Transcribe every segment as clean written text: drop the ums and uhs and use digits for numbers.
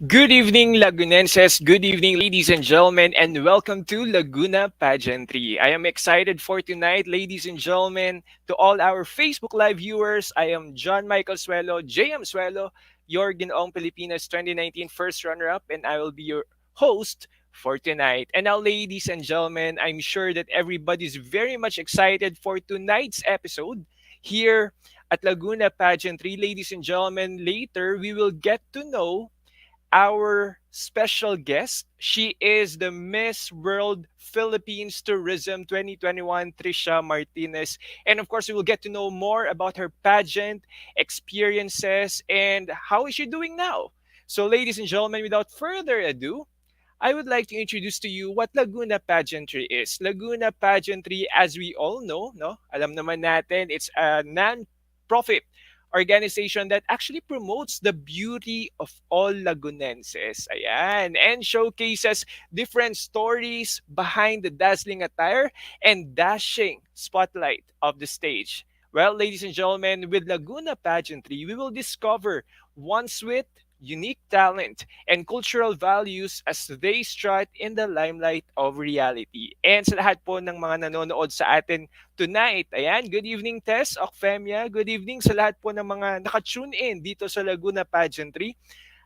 Good evening, Lagunenses. Good evening, ladies and gentlemen, and welcome to Laguna Pageantry. I am excited for tonight, ladies and gentlemen. To all our Facebook Live viewers, I am John Michael Suelo, JM Suelo, your Ginoong Pilipinas 2019 first runner-up, and I will be your host for tonight. And now, ladies and gentlemen, I'm sure that everybody's very much excited for tonight's episode here at Laguna Pageantry. Ladies and gentlemen, later we will get to know our special guest. She is the Miss World Philippines Tourism 2021, Trisha Martinez. And of course, we will get to know more about her pageant experiences and how is she doing now. So, ladies and gentlemen, without further ado, I would like to introduce to you what Laguna Pageantry is. Laguna Pageantry, as we all know, no? Alam naman natin, it's a non-profit organization that actually promotes the beauty of all Lagunenses. Ayan. And showcases different stories behind the dazzling attire and dashing spotlight of the stage. Well, ladies and gentlemen, with Laguna Pageantry, we will discover one's wit, unique talent, and cultural values as they strut in the limelight of reality. And sa lahat po ng mga nanonood sa atin tonight, ayan, good evening Tess, Ocfemia, good evening sa lahat po ng mga naka-tune in dito sa Laguna Pageantry.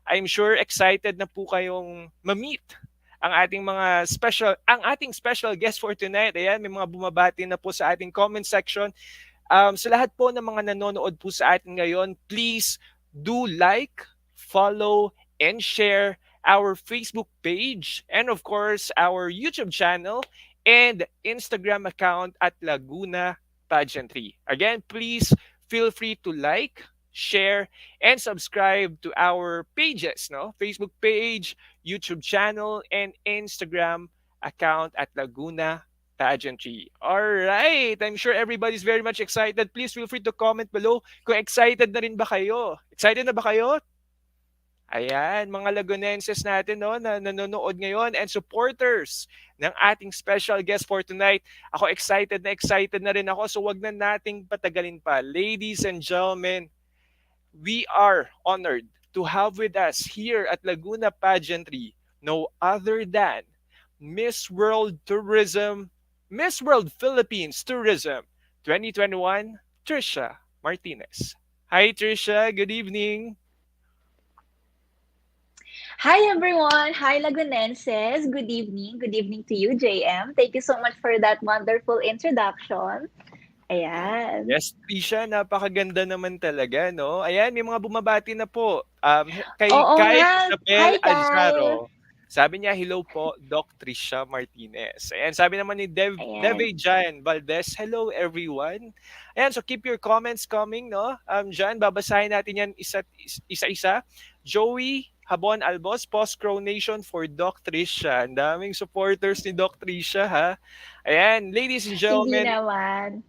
I'm sure excited na po kayong ma-meet ang ating special guest for tonight. Ayan, may mga bumabati na po sa ating comment section. Sa lahat po ng mga nanonood po sa atin ngayon, please do like, follow, and share our Facebook page and of course our YouTube channel and Instagram account at Laguna Pageantry. Again, please feel free to like, share, and subscribe to our pages, no? Facebook page, YouTube channel, and Instagram account at Laguna Pageantry. All right. I'm sure everybody's very much excited. Please feel free to comment below kung excited na rin ba kayo. Excited na ba kayo? Ayan, mga Lagunenses natin no, na nanonood ngayon and supporters ng ating special guest for tonight. Ako excited na rin ako so wag na nating patagalin pa. Ladies and gentlemen, we are honored to have with us here at Laguna Pageantry no other than Miss World Tourism, Miss World Philippines Tourism 2021, Trisha Martinez. Hi Trisha, good evening. Hi everyone! Hi Lagunenses! Good evening! Good evening to you, JM. Thank you so much for that wonderful introduction. Ayan. Yes, Trisha, napakaganda naman talaga, no? Ayan, may mga bumabati na po. Kay Oo Kai nga. Hi, Isabel Kyle! Azaro. Sabi niya, hello po, Doc Trisha Martinez. Ayan, sabi naman ni Ayan. Deve Jan Valdez, hello everyone. Ayan, so keep your comments coming, no? Jan, babasahin natin yan isa-isa. Joey Habon Albos, post-coronation for Doc Trisha. Ang daming supporters ni Doc Trisha, ha? Ayan, ladies and Hindi gentlemen, naman.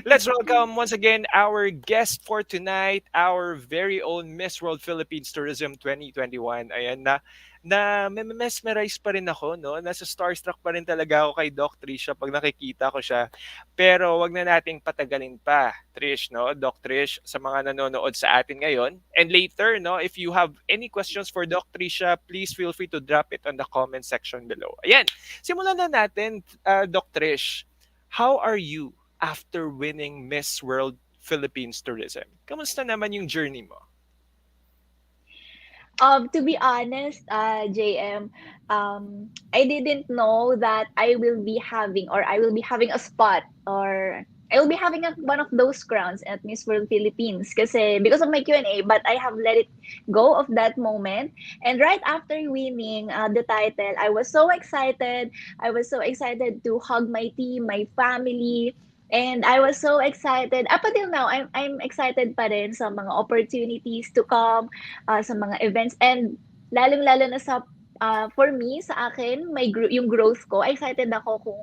let's welcome once again our guest for tonight, our very own Miss World Philippines Tourism 2021. Ayan na mesmerize pa rin ako, no? Nasa starstruck pa rin talaga ako kay Doc Trish pag nakikita ko siya. Pero wag na nating patagalin pa, Trish, no? Doc Trish, sa mga nanonood sa atin ngayon. And later, no, if you have any questions for Doc Trisha, please feel free to drop it on the comment section below. Ayan, simulan na natin, Doc Trish. How are you after winning Miss World Philippines Tourism? Kamusta naman yung journey mo? To be honest, JM, I didn't know that I will be having a spot or I will be having one of those crowns at Miss World Philippines kasi because of my Q&A, but I have let it go of that moment. And right after winning the title, I was so excited. I was so excited to hug my team, my family, and I was so excited. Up until now, I'm excited pa rin sa mga opportunities to come, sa mga events, and lalong-lalo na sa for me, sa akin, yung growth ko, excited ako kung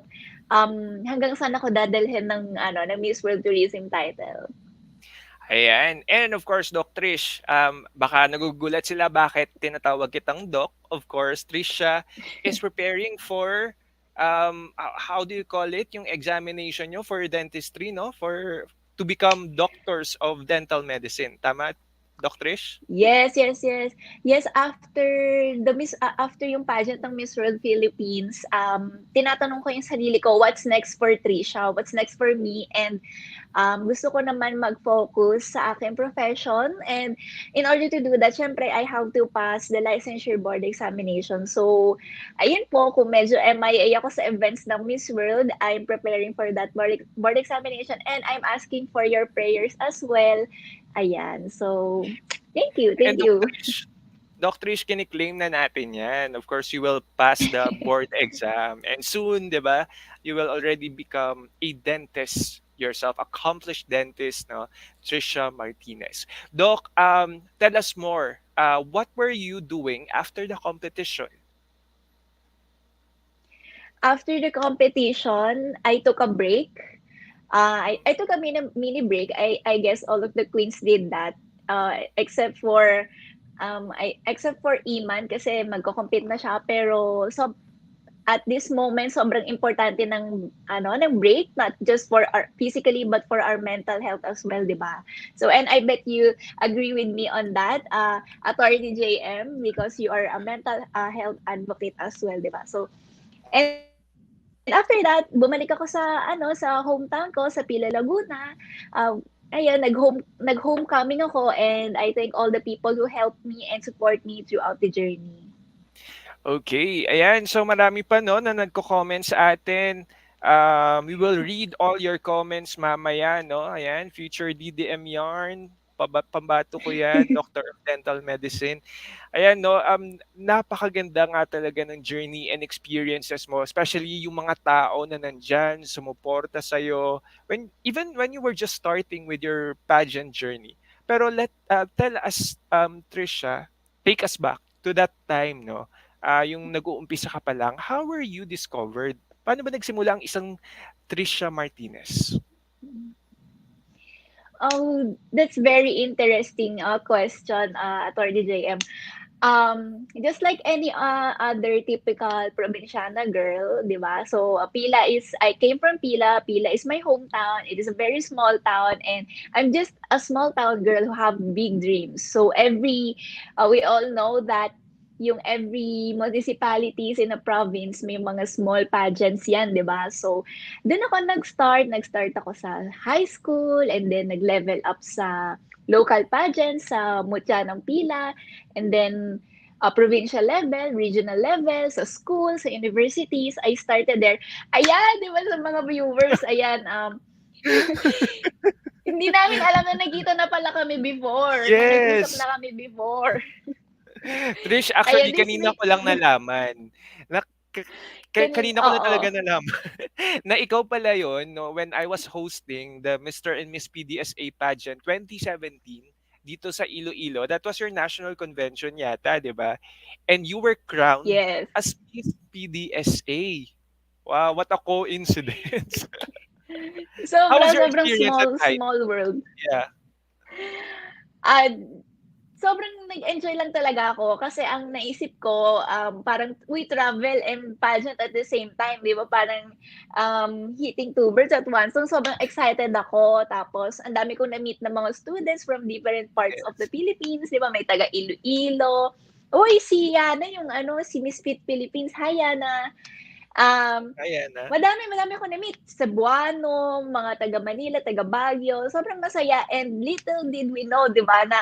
hanggang saan ako dadalhin ng Miss World Tourism title. Ayan. And of course, Doc Trish, baka nagugulat sila bakit tinatawag kitang Doc. Of course, Trisha is preparing for, how do you call it? Yung examination nyo for dentistry, no? To become doctors of dental medicine. Tama, Doc Trish? Yes, yes, yes. Yes, after after yung pageant ng Miss World Philippines, tinatanong ko yung sarili ko, what's next for Trisha? What's next for me? And gusto ko naman mag-focus sa aking profession. And in order to do that, syempre, I have to pass the licensure board examination. So, ayun po, kung medyo MIA ako sa events ng Miss World, I'm preparing for that board examination. And I'm asking for your prayers as well. Ayan. So, thank you. And Thank Doc you. Trish, Doc Trish, kiniklaim na natin yan. Of course, you will pass the board exam. And soon, di ba, you will already become a dentist yourself, accomplished dentist, no? Trisha Martinez. Doc, tell us more. What were you doing after the competition? After the competition, I took a break. I took a mini break. I guess all of the queens did that. Except for except for Iman kasi magko-compete na siya, pero so at this moment sobrang importante ng break, not just for our physically but for our mental health as well, 'di ba? So and I bet you agree with me on that, Attorney JM, because you are a mental health advocate as well, 'di ba? So and after that, bumalik ako sa hometown ko sa Pila, Laguna. Ayun, nag-homecoming ako, and I thank all the people who helped me and support me throughout the journey. Okay, ayan. So marami pa no na nagko-comment sa atin. We will read all your comments mamaya, no? Ayan, future DDM yarn. Pambato ko yan, Doctor of Dental Medicine. Ayan, no? Napakaganda nga talaga ng journey and experiences mo, especially yung mga tao na nandyan, sumuporta sa'yo, even when you were just starting with your pageant journey. Pero tell us, Trisha, take us back to that time, no? Yung nag-uumpisa ka pa lang, how were you discovered? Paano ba nagsimula ang isang Trisha Martinez? Oh, that's very interesting question, Attorney JM. Just like any other typical probinsyana girl, di ba? So, I came from Pila. Pila is my hometown. It is a very small town, and I'm just a small town girl who have big dreams. So, we all know that yung every municipalities in a province, may mga small pageants yan, di ba? So, doon ako nag-start ako sa high school, and then nag-level up sa local pageants sa Mutya ng Pila, and then provincial level, regional level, sa school, sa universities, I started there. Ayan, di ba sa mga viewers, ayan, hindi namin alam na nagkita na pala kami before, na nag-usap Yes! na kami before. Trish, Ayan, actually, kanina ko lang nalaman. Na, k- kanina ko na oo, talaga nalaman na ikaw pala yon, no, when I was hosting the Mr. and Miss PDSA pageant 2017 dito sa Iloilo. That was your national convention yata, di ba? And you were crowned yes. as Miss PDSA. Wow, what a coincidence. How was your Sobrang experience at high small school? world. Yeah. Ah, sobrang nag-enjoy lang talaga ako kasi ang naisip ko, parang we travel and pageant at the same time, 'di ba? Parang hitting two birds at once. So sobrang excited ako. Tapos ang dami kong na-meet na mga students from different parts of the Yes. Philippines, 'di ba? May taga Iloilo. Uy, si Yana, yung si Miss Fit Philippines. Hi, Yana. Um, Ayan na. madami ako na-meet. Cebuano, mga taga Manila, taga Baguio. Sobrang masaya. And little did we know, di ba, na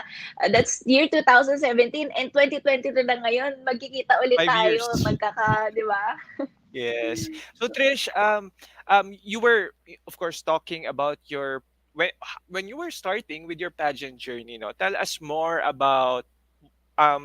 that's year 2017 and 2022 na ngayon, magkikita ulit 5 years. tayo, di ba? Yes. So Trish, you were of course talking about your when you were starting with your pageant journey, no? Tell us more about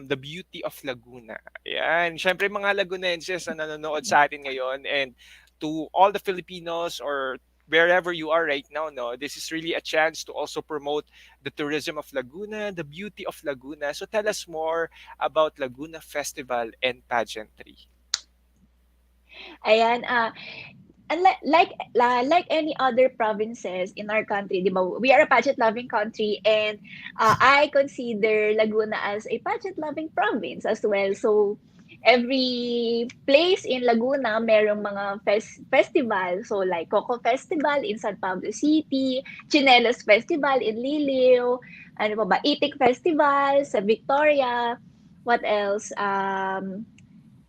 the beauty of Laguna. Yan. Syempre mga Lagunenses na nanonood sa atin ngayon, and to all the Filipinos or wherever you are right now, no, this is really a chance to also promote the tourism of Laguna, the beauty of Laguna. So tell us more about Laguna Festival and Pageantry. Ayan, and like any other provinces in our country, di ba? We are a pageant-loving country, and I consider Laguna as a pageant-loving province as well. So every place in Laguna merong mga festival. So like Coco Festival in San Pablo City, Chinelas Festival in Liliw, ano pa ba, Itik Festival sa Victoria. What else?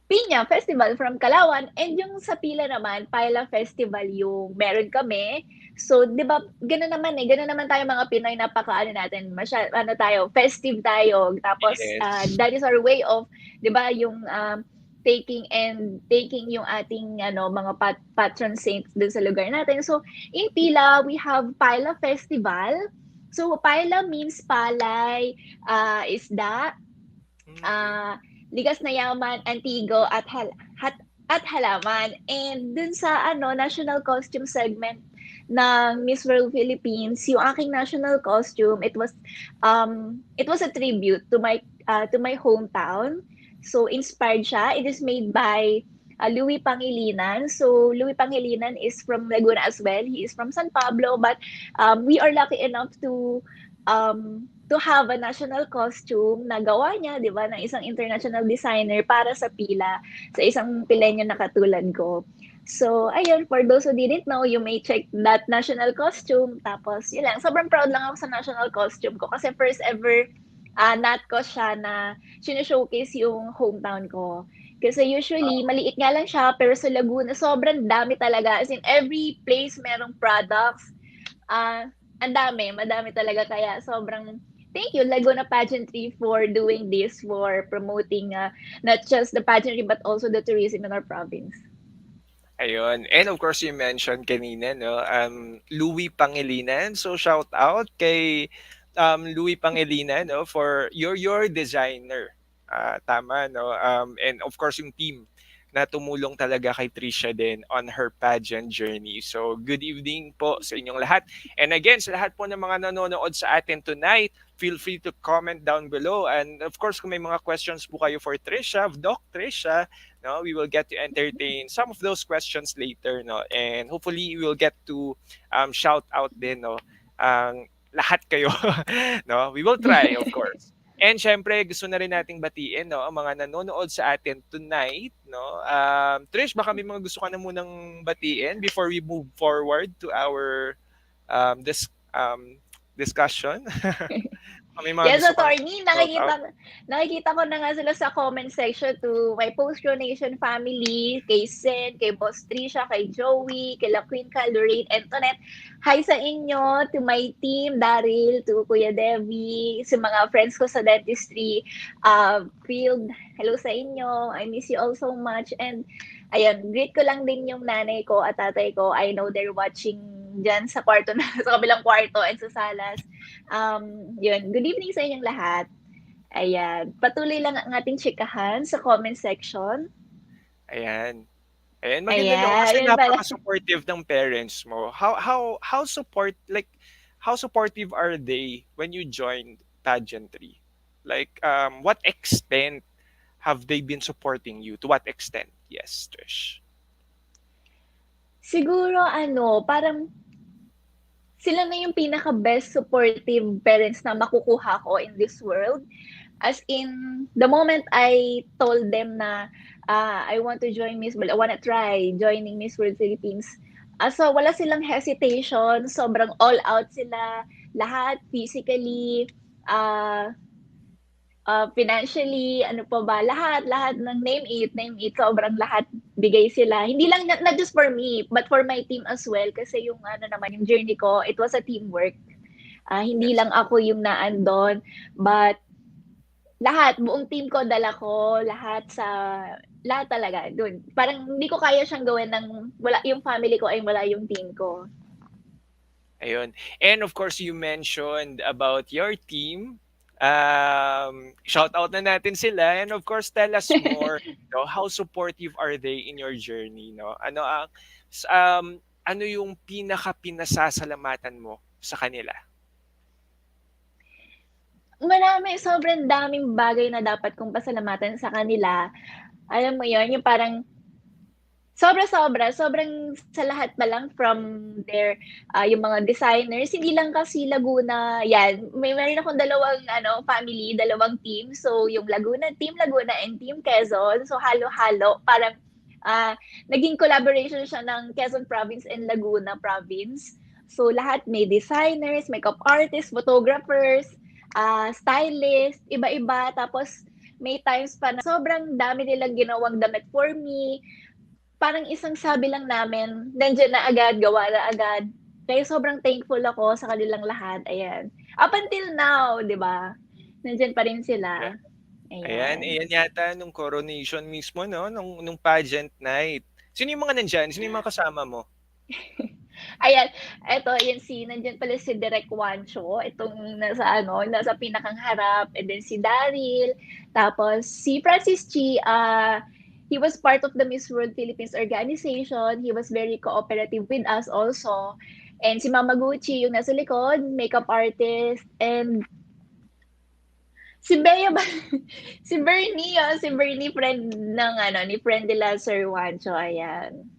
Piña Festival from Calauan, and yung sa Pila naman, Pila Festival yung meron kami. So, 'di ba, gano'n naman gano'n naman tayo mga Pinoy, napaka-ano natin, ano tayo, festive tayo. Tapos, Yes. that is our way of, 'di ba, yung taking yung ating ano mga patron saints dun sa lugar natin. So, in Pila, we have Pila Festival. So, Pila means palay, isda, Mm. ah, ligas na yaman, antigo at halaman. And dun sa ano national costume segment ng Miss World Philippines, yung aking national costume, it was a tribute to my hometown. So inspired siya. It is made by Louis Pangilinan. So Louis Pangilinan is from Laguna as well. He is from San Pablo, but we are lucky enough to have a national costume na gawa niya, 'di ba, ng isang international designer para sa Pila, sa isang Pilenyo na katulad ko. So, ayun, for those who didn't know, you may check that national costume. Tapos, yun lang, sobrang proud lang ako sa national costume ko kasi first ever nat ko siya na showcase yung hometown ko. Kasi usually, maliit nga lang siya, pero sa Laguna, sobrang dami talaga. As in, every place merong products. Ang dami, madami talaga. Kaya sobrang thank you, Laguna Pageantry, for doing this, for promoting not just the pageantry, but also the tourism in our province. Ayun. And of course, you mentioned kanina, no, Louis Pangilinan. So, shout out kay Louis Pangilinan, no, for your designer. Tama, no? And of course, yung team na tumulong talaga kay Trisha din on her pageant journey. So, good evening po sa inyong lahat. And again, sa lahat po ng mga nanonood sa atin tonight, feel free to comment down below. And of course, kung may mga questions po kayo for Trisha, Doc Trisha, no, we will get to entertain some of those questions later, no, and hopefully we will get to shout out din, no, ang lahat kayo. No, we will try, of course. And syempre, gusto na rin nating batiin, no, ang mga nanonood sa atin tonight, no. Trish, baka may mga gusto ka na munang batiin before we move forward to our discussion. May mga Yes, gusto kang attorney, shout out? nakikita ko na nga sila sa comment section to my post-coronation family, kay Sen, kay Boss Trisha, kay Joey, kay La Queen Cal, Lorraine, Antoinette. Hi sa inyo, to my team, Daryl, to Kuya Devi, sa mga friends ko sa dentistry field. Hello sa inyo. I miss you all so much. And ayun, greet ko lang din yung nanay ko at tatay ko. I know they're watching dyan sa kwarto na, sa kabilang kwarto and sa salas. Yun, good evening sa inyong lahat. Ayan, patuloy lang ang ating chikahan sa comment section. Ayan. Ayan, maganda, no, Ayan, kasi yun pala. napaka-supportive ng parents mo. How supportive are they when you joined pageantry? Like, what extent have they been supporting you? To what extent? Yes, Trish. Siguro ano, parang sila na yung pinaka-best supportive parents na makukuha ko in this world. As in, the moment I told them na I want to join Miss World, I want to try joining Miss World Philippines. So, wala silang hesitation. Sobrang all out sila. Lahat, physically, uh, financially, ano pa ba, lahat ng name it, sobrang lahat bigay sila. Hindi lang, not just for me, but for my team as well. Kasi yung ano naman, yung journey ko, it was a teamwork. Hindi Yes. lang ako yung naandon, but lahat, buong team ko, dala ko, lahat talaga, dun. Parang hindi ko kaya siyang gawin ng, wala yung family ko ay wala yung team ko. Ayun. And of course, you mentioned about your team. Shout out na natin sila. And of course, tell us more. No, how supportive are they in your journey? No? Ano yung pinaka pinasasalamatan mo sa kanila? Marami, sobrang daming bagay na dapat kong pasalamatan sa kanila. Alam mo yon yung parang sobra-sobra, sobrang sa lahat pa lang from their, yung mga designers, hindi lang kasi Laguna, yan, meron akong dalawang ano, family, dalawang team. So, yung Team Laguna and Team Quezon. So, halo-halo, parang naging collaboration siya ng Quezon Province and Laguna Province. So, lahat may designers, makeup artists, photographers, stylist, iba-iba. Tapos may times pa na sobrang dami nilang ginawang damit for me. Parang isang sabi lang namin, nandiyan na agad, gawa na agad. Kaya sobrang thankful ako sa kanilang lahat. Ayan. Up until now, 'di ba? Nandiyan pa rin Yeah. sila. Ayan, Ayan. iyan yata nung coronation mismo, no? Nung pageant night. Sino yung mga nandyan? Sino yung mga kasama mo? Ayan, eto, yan nandiyan pala si Direk Juancho, itong nasa pinakang harap, and then si Daryl, tapos si Francis Chi, he was part of the Miss World Philippines organization. He was very cooperative with us also. And si Mama Gucci, yung nasa likod, makeup artist, and si Bea ba? Si Bernie, friend ng ni friend nila Sir Juancho, ayan.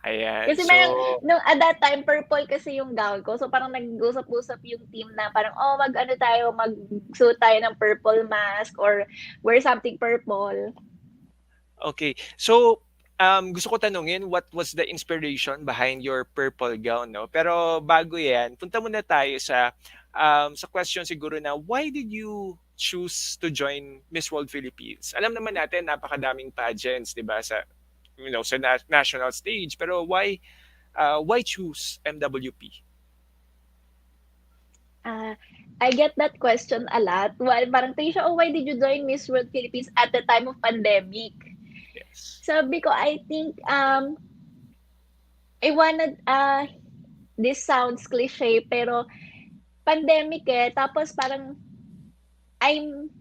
Ayan, Kasi parang, so, nung at that time, purple kasi yung gown ko. So, parang nag-usap-usap yung team na parang, oh, mag-suit tayo ng purple mask or wear something purple. okay. So, gusto ko tanungin, what was the inspiration behind your purple gown, no? Pero bago yan, punta muna tayo sa question siguro na, why did you choose to join Miss World Philippines? Alam naman natin, napakadaming pageants, di ba, sa national stage. Pero why choose MWP? Uh, I get that question a lot. Well, parang, Trisha, oh, why did you join Miss World Philippines at the time of pandemic? Yes. Sabi ko, I think, I wanted, this sounds cliche, pero pandemic tapos parang I'm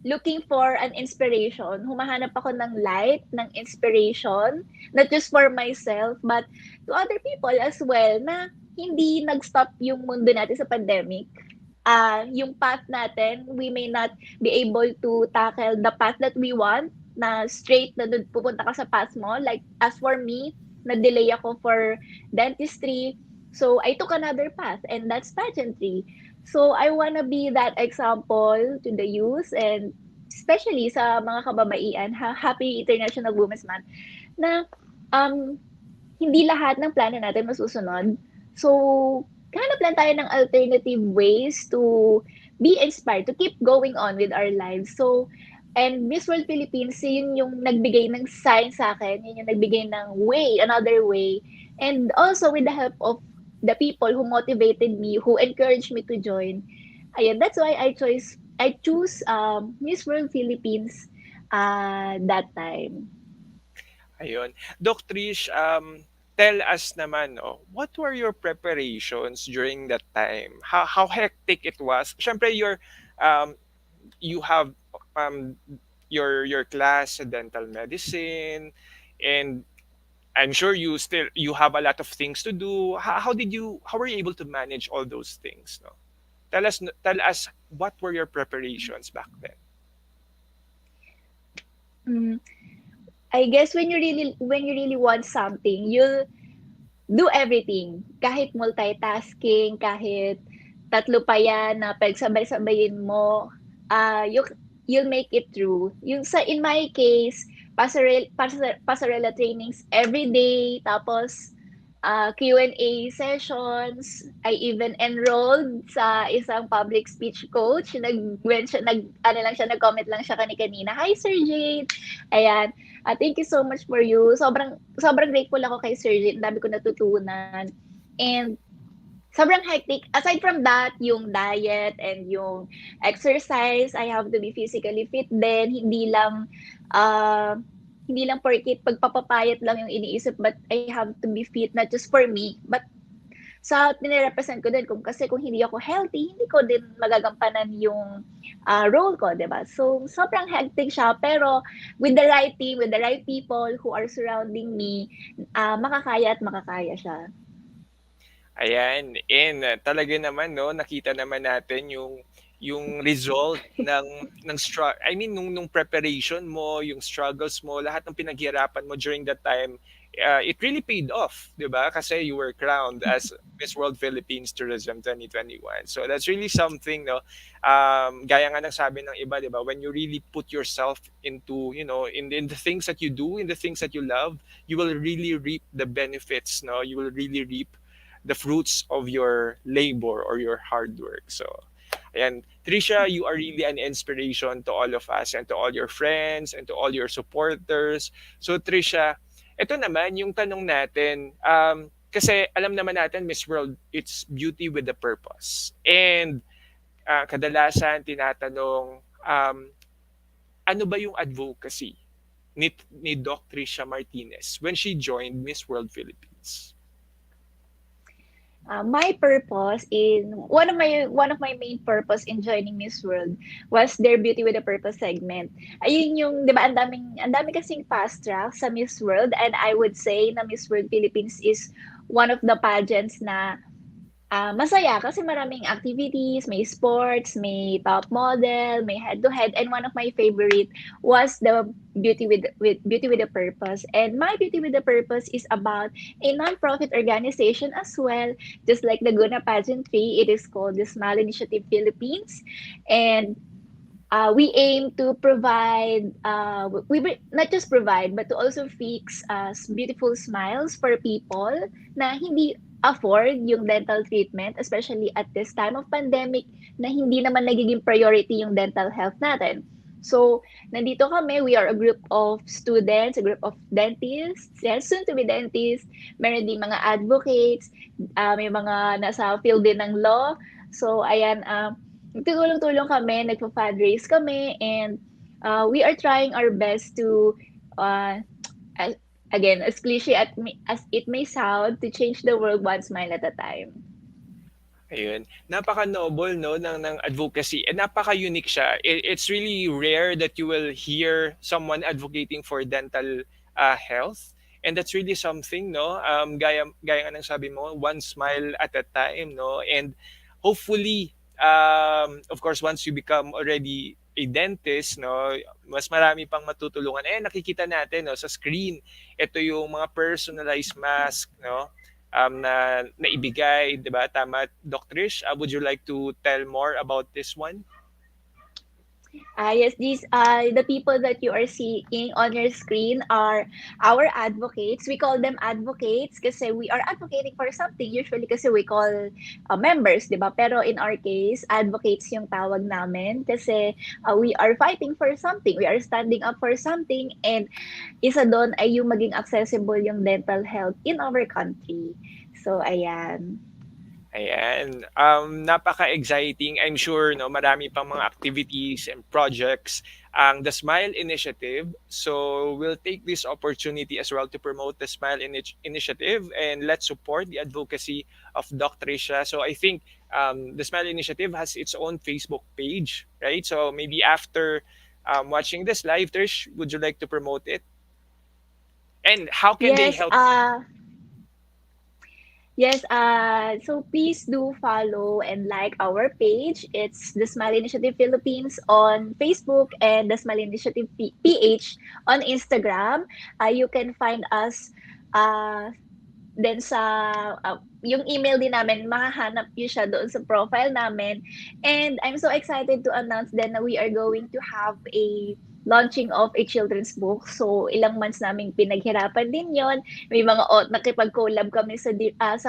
looking for an inspiration. Humahanap ako ng light, ng inspiration, not just for myself, but to other people as well, na hindi nag-stop yung mundo natin sa pandemic. Yung path natin, we may not be able to tackle the path that we want, na straight na pupunta ka sa path mo. Like, as for me, na-delay ako for dentistry. So, I took another path, and that's pageantry. So, I wanna be that example to the youth, and especially sa mga kababaihan. Happy International Women's Month, na um, hindi lahat ng plano natin masusunod. So, hanap lang tayo ng alternative ways to be inspired, to keep going on with our lives. So, and Miss World Philippines, yun yung nagbigay ng sign sa akin, yun yung nagbigay ng way, another way. And also with the help of the people who motivated me, who encouraged me to join. Ayun, that's why I choose Miss World Philippines that time. Ayun. Doc Trish, tell us naman, oh, what were your preparations during that time? How hectic it was? Siyempre, um, you have um, your class sa dental medicine, and I'm sure you have a lot of things to do. How were you able to manage all those things? No? Tell us what were your preparations back then? Mm, I guess when you really want something, you'll do everything. Kahit multitasking, kahit tatlo pa yan na pagsabay-sabayin mo, you you'll make it through. Yung in my case, pasarela trainings every day, tapos Q&A sessions. I even enrolled sa isang public speech coach. Nag-comment lang siya kanina. Hi, Sir Jade. Ayan. Thank you so much for you. Sobrang grateful ako kay Sir Jade. Ang dami ko natutunan. And sobrang hectic. Aside from that, yung diet and yung exercise, I have to be physically fit din. Hindi lang porkit pagpapapayat lang yung iniisip, but I have to be fit not just for me, but sa tinirepresent ko din. Kung hindi ako healthy, hindi ko din magagampanan yung role ko, di ba? So, sobrang hectic siya. Pero with the right team, with the right people who are surrounding me, makakaya at makakaya siya. Ayan, and talaga naman, no, nakita naman natin yung result I mean nung preparation mo, yung struggles mo, lahat ng pinaghirapan mo during that time, it really paid off, 'di ba? Kasi you were crowned as Miss World Philippines Tourism 2021. So that's really something, no. Gaya nga ng sabi ng iba, 'di ba? When you really put yourself into, in the things that you do, in the things that you love, you will really reap the benefits, no. You will really reap the fruits of your labor or your hard work. So Ayan, Trisha, you are really an inspiration to all of us and to all your friends and to all your supporters. So Trisha, ito naman yung tanong natin. Kasi alam naman natin, Miss World, it's beauty with a purpose. And kadalasan tinatanong, ano ba yung advocacy ni Doc Trisha Martinez when she joined Miss World Philippines? My purpose in one of my main purpose in joining Miss World was their Beauty with a Purpose segment. Ayun yung 'di ba ang daming kasing fast track sa Miss World, and I would say na Miss World Philippines is one of the pageants na masaya kasi maraming activities, may sports, may top model, may head-to-head, and one of my favorite was the Beauty with a Purpose. And my Beauty with a Purpose is about a non-profit organization as well, just like Laguna Pageantry. It is called the Smile Initiative Philippines, and we aim to provide not just provide but to also fix beautiful smiles for people na hindi afford yung dental treatment, especially at this time of pandemic na hindi naman nagiging priority yung dental health natin. So, nandito kami, we are a group of students, a group of dentists, yes, soon to be dentists, meron din mga advocates, may mga nasa field din ng law. So, ayan, nagtutulong-tulong kami, nagpa-fundraise kami, and we are trying our best to, uh, as, again, as cliche as it may sound, to change the world one smile at a time. Ayun. Napaka-noble no ng advocacy and napaka-unique siya. It's really rare that you will hear someone advocating for dental health. And that's really something, no? Gaya nga ng sabi mo, one smile at a time, no? And hopefully, of course, once you become already a dentist, no, mas marami pang matutulungan. Eh, nakikita natin, no, sa screen, ito yung mga personalized mask, no? Na naibigay, 'di ba? Tama, Doc Trish. Would you like to tell more about this one? Yes, these the people that you are seeing on your screen are our advocates. We call them advocates kasi we are advocating for something. Usually kasi we call members, di ba? Pero in our case, advocates yung tawag namin kasi we are fighting for something. We are standing up for something, and isa doon ay yung maging accessible yung dental health in our country. So, ayan. Ayan. Napaka-exciting. I'm sure no, marami pang mga activities and projects ang the Smile Initiative. So we'll take this opportunity as well to promote the Smile Initiative and let's support the advocacy of Doc Trisha. So I think the Smile Initiative has its own Facebook page, right? So maybe after watching this live, Trish, would you like to promote it? And how can they Yes, help? Yes, so please do follow and like our page. It's the Smile Initiative Philippines on Facebook and the Smile Initiative PH on Instagram. You can find us uh, then sa yung email din namin, mahahanap niyo siya doon sa profile namin. And I'm so excited to announce then na we are going to have a launching of a children's book. So, ilang months naming pinaghirapan din yon. May mga nakipag-collab kami sa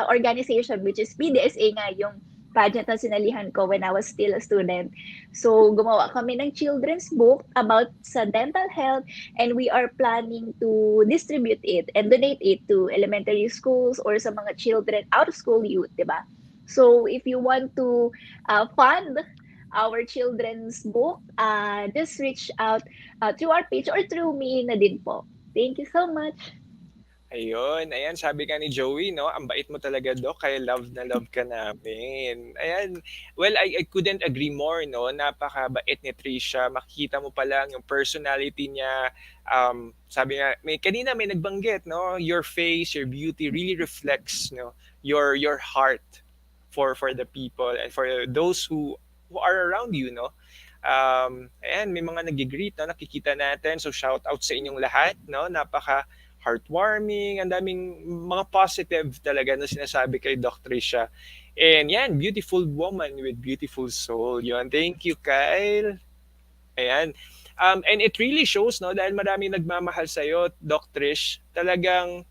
organization, which is PDSA nga, yung pageant na sinalihan ko when I was still a student. So, gumawa kami ng children's book about sa dental health, and we are planning to distribute it and donate it to elementary schools or sa mga children out of school youth, di ba? So, if you want to fund our children's book, just reach out through our page or through me na din po. Thank you so much. Ayun, ayan, sabi ka ni Joey, no? Ang bait mo talaga, Doc, kaya love na love ka namin. Ayan, well, I couldn't agree more, no? Napakabait ni Trisha. Makikita mo pa lang yung personality niya. Sabi nga, kanina may nagbanggit, no? Your face, your beauty really reflects, no? Your heart for the people and for those who are around you, no? Ayan, may mga nag-greet, no? Nakikita natin. So, shout out sa inyong lahat, no? Napaka heartwarming, ang daming mga positive talaga na sinasabi kay Doc Trisha. And yan, beautiful woman with beautiful soul. Yun. Thank you, Kyle. Ayan. And it really shows, no, dahil marami nagmamahal sa'yo, Doc Trish, talagang,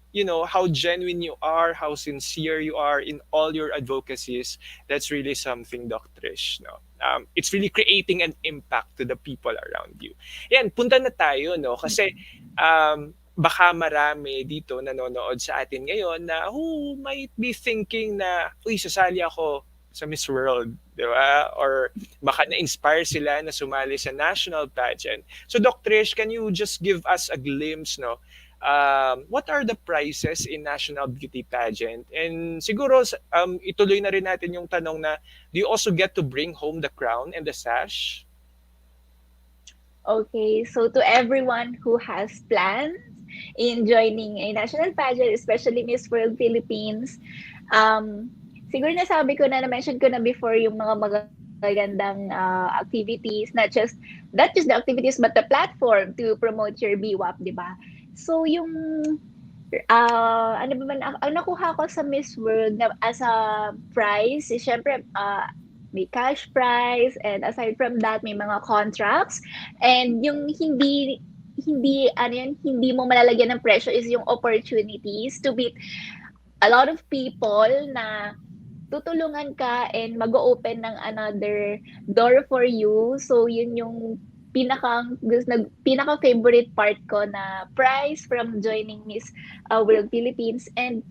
how genuine you are, how sincere you are in all your advocacies. That's really something, Doc Trish, no? It's really creating an impact to the people around you. Yan, punta na tayo, no? Kasi baka marami dito nanonood sa atin ngayon na who might be thinking na, uy, sasali ako sa Miss World, di ba? Or baka na-inspire sila na sumali sa national pageant. So, Doc Trish, can you just give us a glimpse, no? What are the prizes in national beauty pageant? And siguro, ituloy na rin natin yung tanong na, do you also get to bring home the crown and the sash? Okay, so to everyone who has plans in joining a national pageant, especially Miss World Philippines, siguro nasabi ko na, na-mention ko na before yung mga magagandang activities, not just the activities, but the platform to promote your BWAP, di ba? So yung ano ba man, ang nakuha ko sa Miss World na as a prize, syempre, may cash prize, and aside from that, may mga contracts, and yung hindi mo malalagyan ng presyo is yung opportunities to meet a lot of people na tutulungan ka and mag-open ng another door for you. So, yun yung pinaka favorite part ko na prize from joining Miss World Philippines. And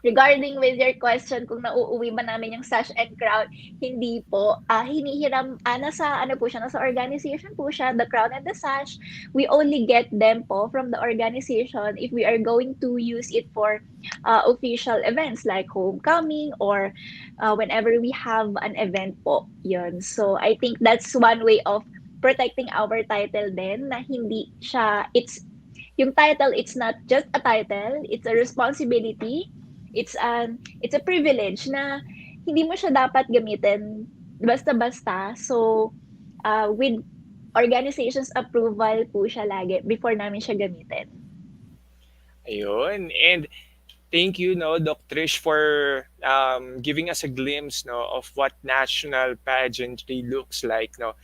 regarding with your question kung nauuwi ba namin yung sash and crown, hindi po. Hinihiram, nasa ano po siya, nasa organization po siya, the crown and the sash. We only get them po from the organization if we are going to use it for official events like homecoming or whenever we have an event po. Yun. So, I think that's one way of protecting our title din na hindi siya, yung title, it's not just a title, it's a responsibility. It's a privilege na hindi mo siya dapat gamitin basta-basta. So, with organization's approval po siya lagi before namin siya gamitin. Ayun. And thank you, no, Doc Trish, for giving us a glimpse, no, of what national pageantry looks like, no.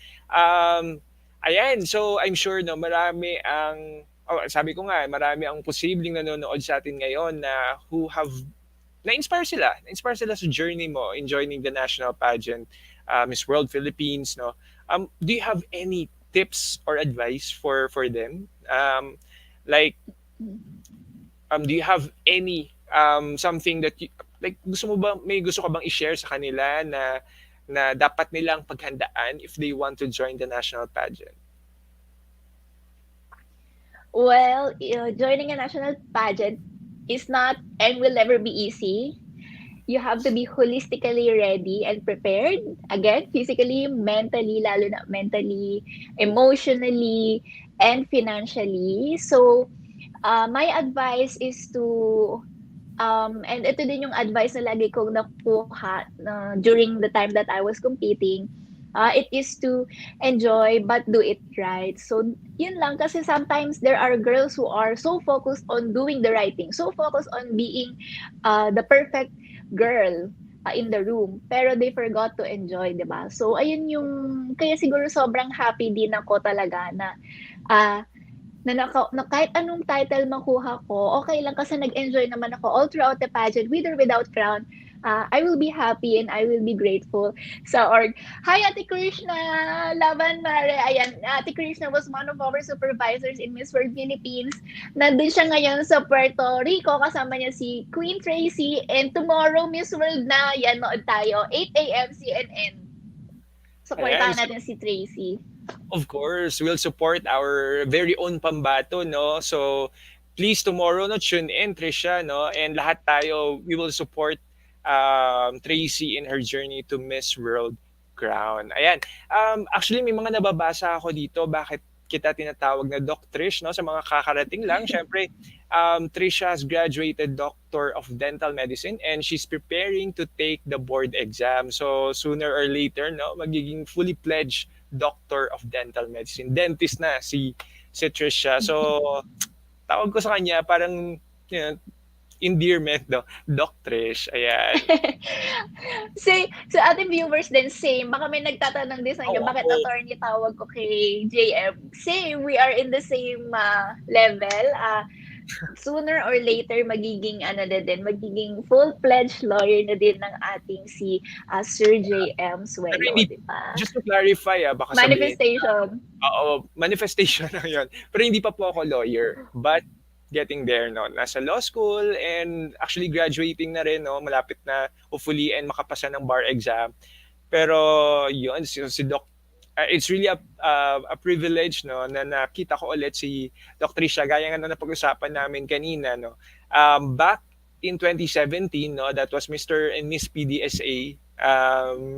Ayan, so I'm sure, no, sabi ko nga, marami ang posibleng nanonood sa atin ngayon na who have na-inspire sila sa journey mo in joining the national pageant, Miss World Philippines, no. Do you have any tips or advice for them? Like, do you have any something that you, like, gusto mo ba, may gusto ka bang i-share sa kanila na dapat nilang paghandaan if they want to join the national pageant? Well, joining a national pageant is not and will never be easy. You have to be holistically ready and prepared. Again, physically, mentally, lalo na mentally, emotionally, and financially. So, my advice is to, and ito din yung advice na lagi kong nakuha during the time that I was competing, it is to enjoy but do it right. So, yun lang. Kasi sometimes there are girls who are so focused on doing the right thing, so focused on being the perfect girl in the room, pero they forgot to enjoy, di ba? So, ayun yung, kaya siguro sobrang happy din ako talaga na, na kahit anong title makuha ko, okay lang kasi nag-enjoy naman ako all throughout the pageant, with or without crown. I will be happy and I will be grateful sa org. Hi, Ate Krishna! Laban Mare! Ayan, Ate Krishna was one of our supervisors in Miss World Philippines. Nandun siya ngayon sa Puerto Rico. Kasama niya si Queen Tracy. And tomorrow, Miss World na. Yan, nood tayo. 8 a.m. CNN. Ayan, Supportahan natin si Tracy. of course, we'll support our very own pambato, no? So, please tomorrow, no, tune in, Trisha, no? And lahat tayo, we will support Tracy in her journey to Miss World Crown. Ayan. Actually, may mga nababasa ako dito. Bakit kita tinatawag na Doc Trish, no? Sa mga kakarating lang. Siyempre, Trisha has graduated Doctor of Dental Medicine and she's preparing to take the board exam. So, sooner or later, no, magiging fully pledged Doctor of Dental Medicine. Dentist na si Trisha. So, tawag ko sa kanya, parang, you know, endearment, no? Doc Trish, ayan. Say, sa ating viewers din, same. Baka may nagtatanong din sa inyo, bakit Oo, attorney tawag ko kay JM? Same, we are in the same level. Sooner or later, magiging, ano na din, magiging full-fledged lawyer na din ng ating si Sir JM pero Suelo, hindi, di ba? just to clarify, baka sabihin, Manifestation. oo, manifestation lang yun. Pero hindi pa po ako lawyer. But getting there, no? Nasa law school and actually graduating na rin, no? Malapit na hopefully and makapasa ng bar exam. Pero yun, si Doc, it's really a privilege, no, na nakita ko ulit si Doc Trisha, gaya nga na napag-usapan namin kanina, no. Back in 2017, no, that was Mr. and Miss PDSA.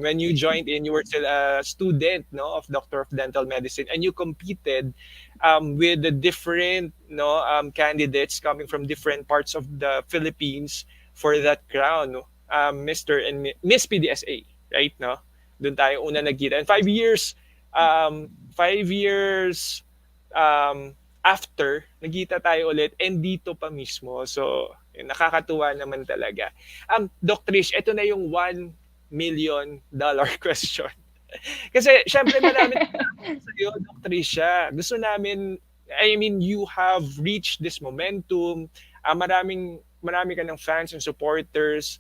When you joined in, you were still a student, no, of Doctor of Dental Medicine, and you competed with the different, no, candidates coming from different parts of the Philippines for that crown, no? Mr. and Miss PDSA, right, no? Doon tayo una nagkita. And 5 years, 5 years after, nagkita tayo ulit and dito pa mismo. So, yun, nakakatuwa naman talaga. Doc Trish, ito na yung $1 million question. Kasi, syempre, marami sa'yo, Doc Trisha. Gusto namin, I mean, you have reached this momentum. Marami ka ng fans and supporters.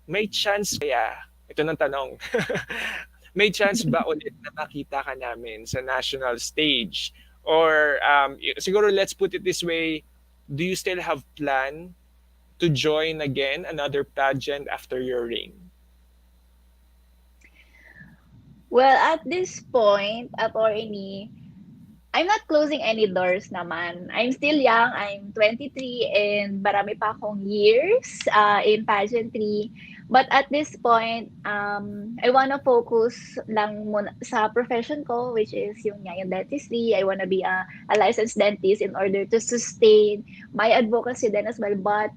May chance kaya, ito ng tanong, may chance ba ulit na makita ka namin sa national stage? Or siguro let's put it this way, do you still have plan to join again another pageant after your reign? Well, at this point, attorney, I'm not closing any doors naman. I'm still young. I'm 23 and marami pa akong years in pageantry. But at this point, I wanna focus lang muna sa profession ko, which is yung dentistry. I wanna be a licensed dentist in order to sustain my advocacy then as well. But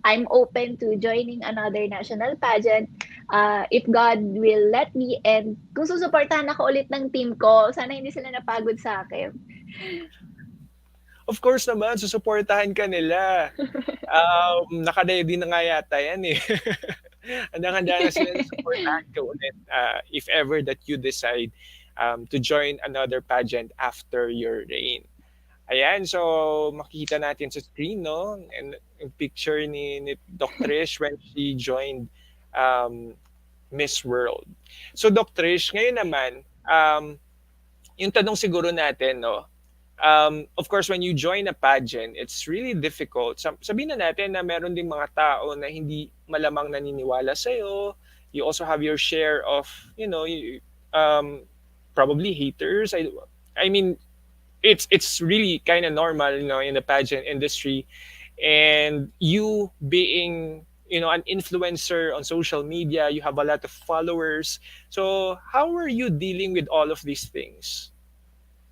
I'm open to joining another national pageant if God will let me, and kung susuportahan ako ulit ng team ko, sana hindi sila napagod sa akin. Of course naman, susuportahan ka nila. Naka-ready na nga yata yan eh. Handang-handa na sila na supportahan ka ulit if ever that you decide to join another pageant after your reign. Ayan, so makikita natin sa screen, no? And yung picture ni Doc Trish when she joined um, Miss World. So Doc Trish, ngayon naman, yung tanong siguro natin, no? Of course, when you join a pageant, it's really difficult. Sabihin na natin na meron ding mga tao na hindi malamang naniniwala sa'yo. You also have your share of, um, probably haters. I mean, it's really kind of normal, in the pageant industry, and you being, an influencer on social media, you have a lot of followers. So how are you dealing with all of these things?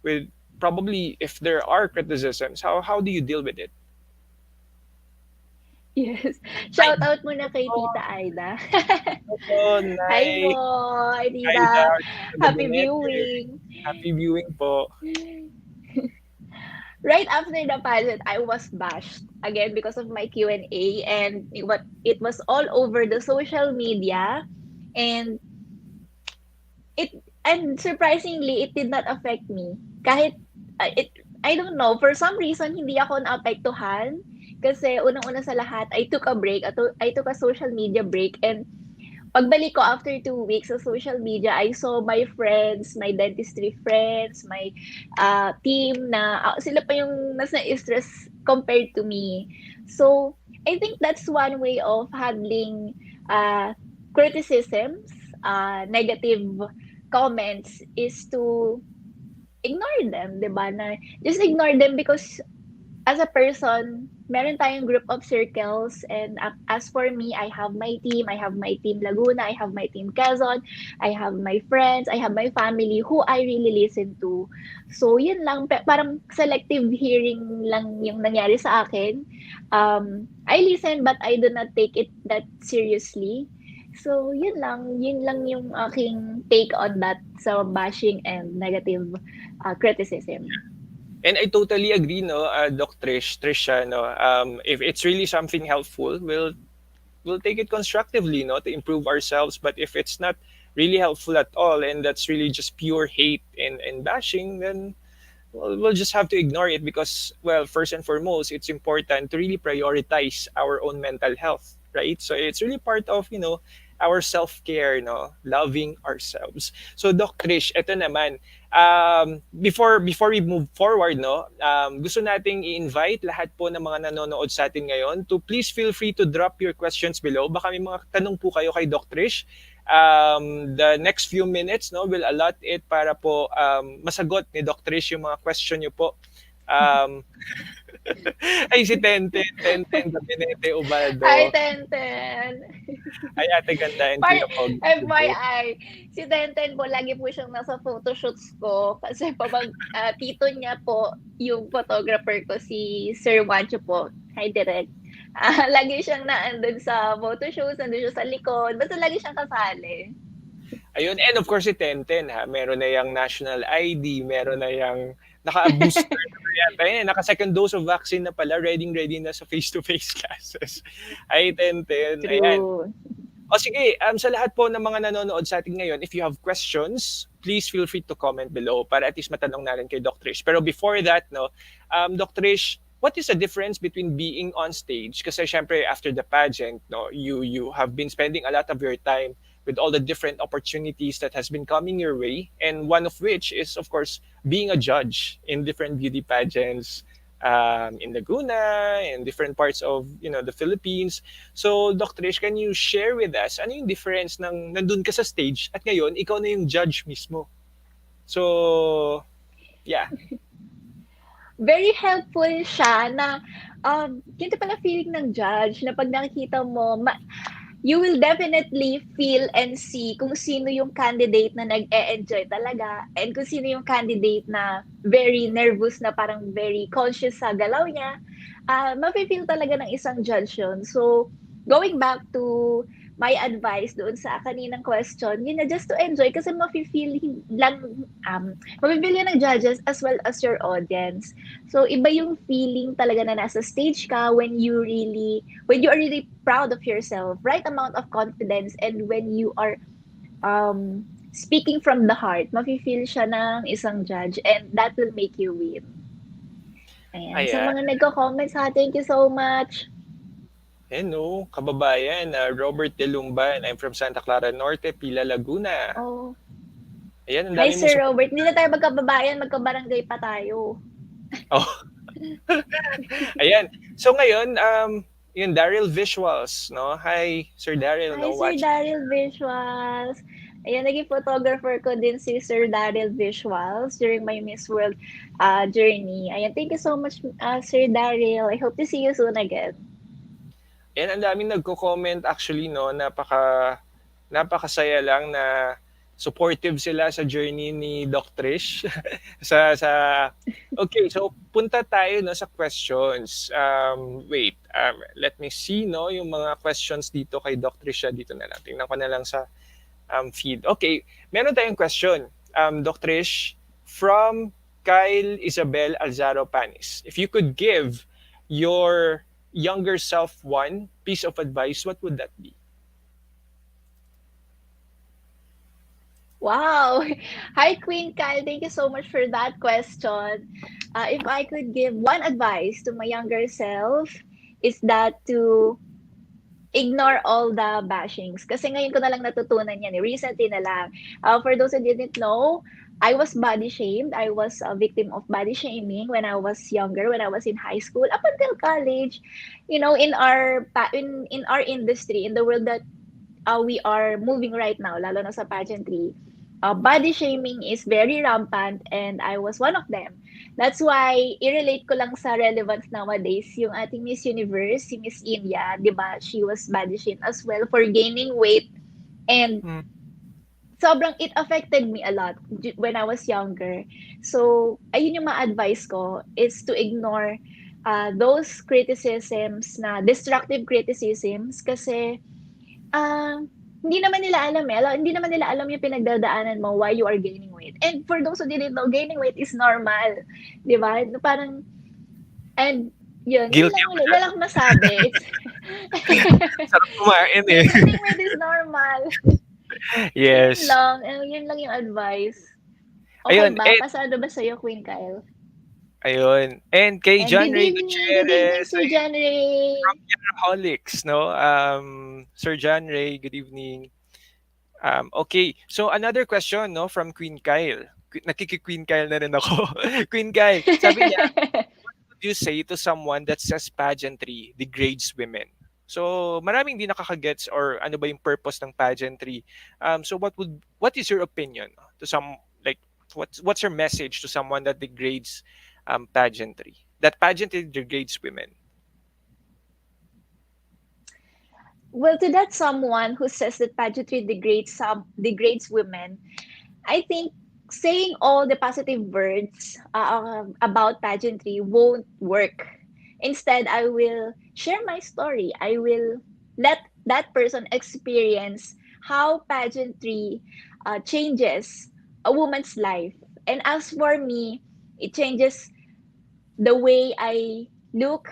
With probably if there are criticisms, how do you deal with it? Yes. Ay, Shout out muna kay oh, Tita Aida. oh, Hi po, nice. hi Aida, Tita. the Happy Bonetter. viewing. Happy viewing po. Right after the pageant, I was bashed again because of my Q&A, and it was all over the social media, and it and surprisingly it did not affect me. Kahit it I don't know, for some reason hindi ako naapektuhan kasi unang-una sa lahat I took a break. I took a social media break, and pagbalik ko after 2 weeks sa social media, I saw my friends, my dentistry friends, my team na sila pa yung mas na-stress compared to me. So, I think that's one way of handling uh, criticisms, negative comments, is to ignore them, 'di ba? Na just ignore them because as a person, meron tayong group of circles, and as for me, I have my team, I have my team Laguna, I have my team Quezon, I have my friends, I have my family who I really listen to. So, yun lang, parang selective hearing lang yung nangyari sa akin. I listen but I do not take it that seriously. So, yun lang yung aking take on that sa bashing and negative criticism. And I totally agree, no, Doc Trisha, no, if it's really something helpful, we'll take it constructively, no, to improve ourselves. But if it's not really helpful at all, and that's really just pure hate and bashing, then we'll just have to ignore it because, well, first and foremost, it's important to really prioritize our own mental health, right? So it's really part of, our self-care, loving ourselves. So, Doc Trish, eto naman, before we move forward, no, gusto nating i-invite lahat po ng mga nanonood sa atin ngayon to please feel free to drop your questions below. Baka may mga tanong po kayo kay Doc Trish. The next few minutes, no, will allot it para po masagot ni Doc Trish yung mga question niyo po. Um, ay, si Tenten Gabinete Hi, Ubaldo. Tenten! Ay, Ate Ganda and Par Kuya Pogi. Good day. FYI, si Tenten po, lagi po siyang nasa photoshoots ko. Kasi tito niya po, yung photographer ko, si Sir Wancho po. Hi, Direk. Lagi siyang naandun sa photoshoots, nandun siya sa likod. Basta lagi siyang kasali. Ayun, and of course si Tenten, ha, meron na yung national ID, meron na yung naka-booster na ba yata yun, naka-second dose of vaccine na pala, ready na sa face-to-face classes. Ay, Tenten, ayan. True. O sige, sa lahat po ng mga nanonood sa atin ngayon, if you have questions, please feel free to comment below para at least matanong natin kay Dr. Trish. Pero before that, no, Dr. Trish, what is the difference between being on stage? Kasi syempre after the pageant, no, you have been spending a lot of your time with all the different opportunities that has been coming your way, and one of which is of course being a judge in different beauty pageants in Laguna, in different parts of the Philippines. So, Dr. Ish, can you share with us ano yung difference ng nandun ka sa stage at ngayon ikaw na yung judge mismo? So, yeah. Very helpful siya na ganito pala feeling ng judge na pag nakikita mo, you will definitely feel and see kung sino yung candidate na nag-e-enjoy talaga and kung sino yung candidate na very nervous na parang very conscious sa galaw niya. Mafe-feel talaga ng isang judge yun. So, going back to my advice doon sa kaninang question, yun na just to enjoy kasi mafe-feel lang, mafe-feel yun ng judges as well as your audience. So, iba yung feeling talaga na nasa stage ka when you are really proud of yourself, right amount of confidence, and when you are speaking from the heart, mafe-feel siya ng isang judge and that will make you win. Ayan. Sa Ayan. mga nagko-comment thank you so much. Hello, kababayan, Robert De Lumban. I'm from Santa Clara Norte, Pila, Laguna. Oh. Ayan, ang Hi, dami Sir mong Robert. Hindi na tayo magkababayan, magkabarangay pa tayo. Oh. Ayan. So ngayon, yung Daryl Visuals, no? Hi, Sir Daryl, Hi, no? Sir Daryl Visuals. Ayan, naging photographer ko din si Sir Daryl Visuals during my Miss World journey. Ayan, thank you so much, Sir Daryl. I hope to see you soon again. Ayan, ang daming nagko-comment actually, no? Napakasaya lang na supportive sila sa journey ni Doc Trish. Okay, so punta tayo no sa questions. Wait, let me see no yung mga questions dito kay Doc Trish. Dito na lang. Tingnan ko na lang sa feed. Okay, meron tayong question. Doc Trish, from Kyle Isabel Alzaro Panis. If you could give your younger self one piece of advice, what would that be? Wow. Hi, Queen Kyle. Thank you so much for that question. If I could give one advice to my younger self, is that to ignore all the bashings. Kasi ngayon ko na lang natutunan yan. Recently na lang. For those who didn't know, I was body shamed. I was a victim of body shaming when I was younger, when I was in high school, up until college. In our industry, in the world that we are moving right now, lalo na sa pageantry, body shaming is very rampant and I was one of them. That's why i-relate ko lang sa relevance nowadays yung ating Miss Universe, si Miss India, 'di ba? She was body shamed as well for gaining weight, and Mm. sobrang it affected me a lot when I was younger. So, ayun yung ma-advise ko is to ignore those criticisms na destructive criticisms kasi hindi naman nila alam eh. Hindi naman nila alam yung pinagdadaanan mo why you are gaining weight. And for those who didn't know, gaining weight is normal. Di ba? Parang, and yun Guilty lang ako ulit. diyan. Wala akong masabi. It's, Sarap kumain, eh. gaining weight is normal. Yun Yes. lang. Yun lang yung advice. Okay Ayun, ba? and Pasado ba sa'yo, Queen Kyle? ayun. And kay And John Ray good evening, Gutierrez, Sir John Ray. from Yaraholics, no? Sir John Ray, good evening. Okay, so another question, no, from Queen Kyle. Nakiki-Queen Kyle na rin ako. Queen Kyle, sabi niya, would you say to someone that says pageantry degrades women? So, maraming di nakakagets or ano ba yung purpose ng pageantry. So what is your opinion to some, like, what's your message to someone that degrades pageantry? That pageantry degrades women. Well, to that someone who says that pageantry degrades women, I think saying all the positive words about pageantry won't work. Instead, I will share my story. I will let that person experience how pageantry changes a woman's life. And as for me, it changes the way I look